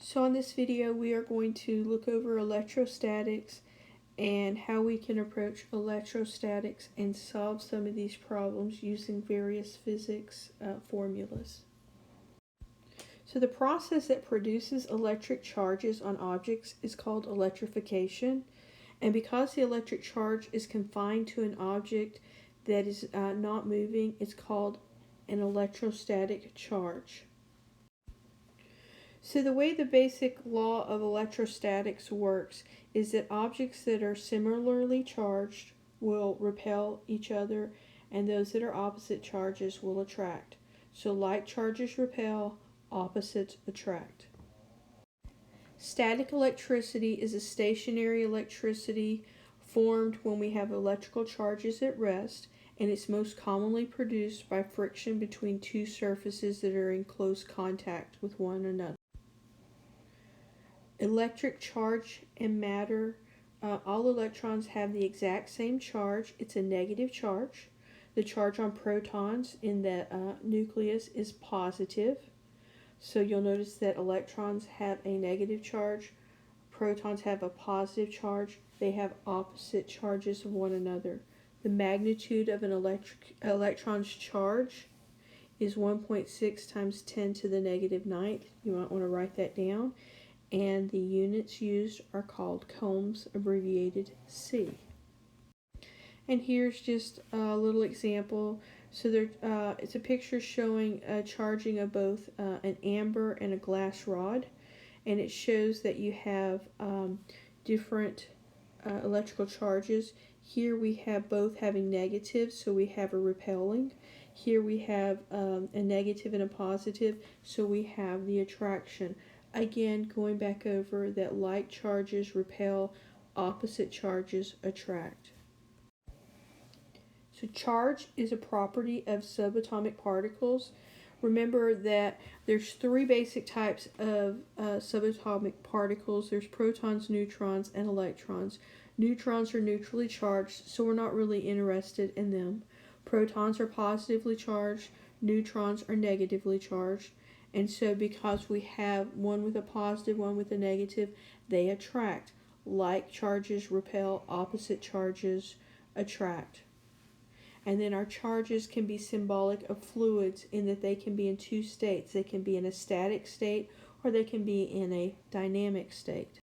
So in this video we are going to look over electrostatics and how we can approach electrostatics and solve some of these problems using various physics formulas. So the process that produces electric charges on objects is called electrification, and because the electric charge is confined to an object that is not moving, it's called an electrostatic charge. So the way the basic law of electrostatics works is that objects that are similarly charged will repel each other, and those that are opposite charges will attract. So like charges repel, opposites attract. Static electricity is a stationary electricity formed when we have electrical charges at rest, and it's most commonly produced by friction between two surfaces that are in close contact with one another. Electric charge and matter. All electrons have the exact same charge. It's a negative charge. The charge on protons in the nucleus is positive. So you'll notice that electrons have a negative charge. Protons have a positive charge. They have opposite charges of one another. The magnitude of an electron's charge is 1.6 times 10 to the negative 9th. You might want to write that down. And the units used are called coulombs, abbreviated C. And here's just a little example. So it's a picture showing charging of both an amber and a glass rod, and it shows that you have different electrical charges. Here we have both having negatives, so we have a repelling. Here we have a negative and a positive, so we have the attraction. Again, going back over that like charges repel, opposite charges attract. So charge is a property of subatomic particles. Remember that there's three basic types of subatomic particles. There's protons, neutrons, and electrons. Neutrons are neutrally charged, so we're not really interested in them. Protons are positively charged. Neutrons are negatively charged. And so because we have one with a positive, one with a negative, they attract. Like charges repel, opposite charges attract. And then our charges can be symbolic of fluids in that they can be in two states. They can be in a static state or they can be in a dynamic state.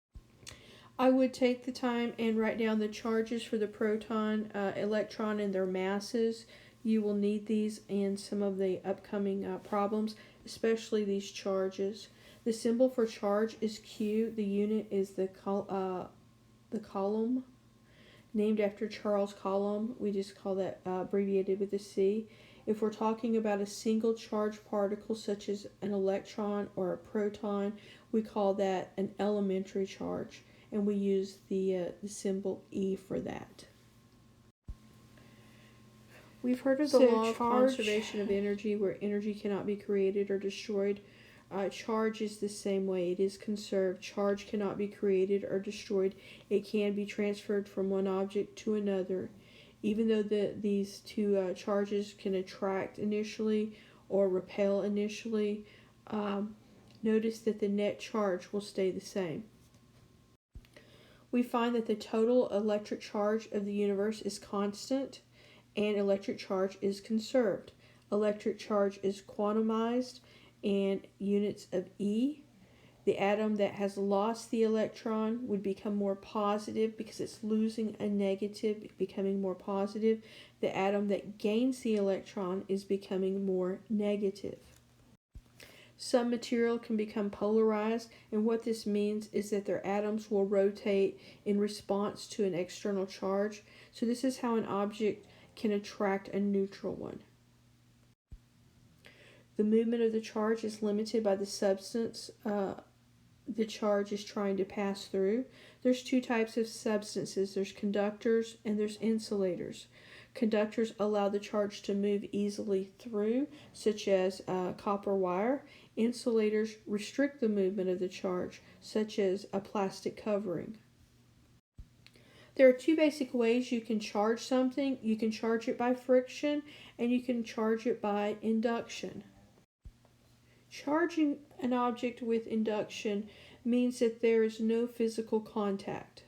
I would take the time and write down the charges for the proton, electron, and their masses. You will need these in some of the upcoming problems, especially these charges. The symbol for charge is Q. The unit is the coulomb, named after Charles Coulomb. We just call that abbreviated with a C. If we're talking about a single charged particle such as an electron or a proton, we call that an elementary charge, and we use the symbol E for that. We've heard of the law of conservation of energy, where energy cannot be created or destroyed. Charge is the same way. It is conserved. Charge cannot be created or destroyed. It can be transferred from one object to another. Even though these two charges can attract initially or repel initially, notice that the net charge will stay the same. We find that the total electric charge of the universe is constant, and electric charge is conserved. Electric charge is quantumized in units of E. The atom that has lost the electron would become more positive because it's losing a negative, becoming more positive. The atom that gains the electron is becoming more negative. Some material can become polarized, and what this means is that their atoms will rotate in response to an external charge. So this is how an object can attract a neutral one. The movement of the charge is limited by the substance the charge is trying to pass through. There's two types of substances. There's conductors and there's insulators. Conductors allow the charge to move easily through, such as copper wire. Insulators restrict the movement of the charge, such as a plastic covering. There are two basic ways you can charge something. You can charge it by friction, and you can charge it by induction. Charging an object with induction means that there is no physical contact.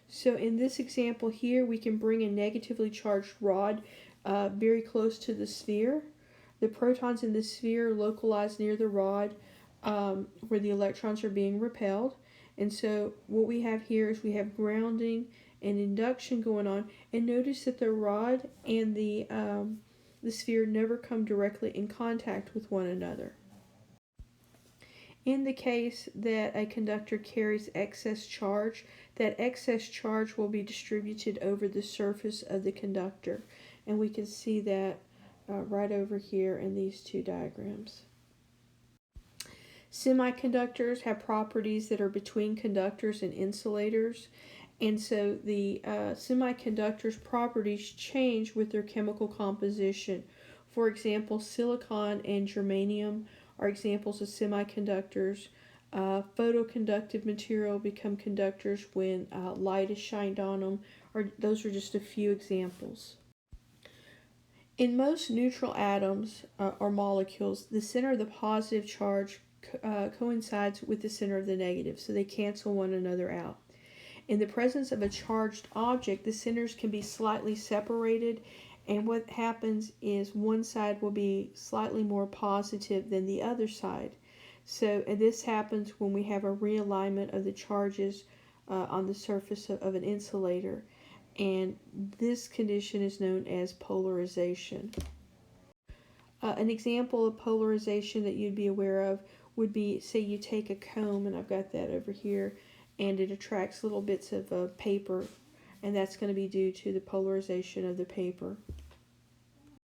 So in this example here, we can bring a negatively charged rod very close to the sphere. The protons in the sphere are localized near the rod where the electrons are being repelled. And so what we have here is we have grounding and induction going on. And notice that the rod and the sphere never come directly in contact with one another. In the case that a conductor carries excess charge, that excess charge will be distributed over the surface of the conductor. And we can see that right over here in these two diagrams. Semiconductors have properties that are between conductors and insulators. And so the semiconductors' properties change with their chemical composition. For example, silicon and germanium are examples of semiconductors. Photoconductive material become conductors when light is shined on them. Those are just a few examples. In most neutral atoms or molecules, the center of the positive charge coincides with the center of the negative, so they cancel one another out. In the presence of a charged object, the centers can be slightly separated, and what happens is one side will be slightly more positive than the other side. So and this happens when we have a realignment of the charges on the surface of an insulator, and this condition is known as polarization. An example of polarization that you'd be aware of would be, say you take a comb, and I've got that over here, and it attracts little bits of paper, and that's going to be due to the polarization of the paper.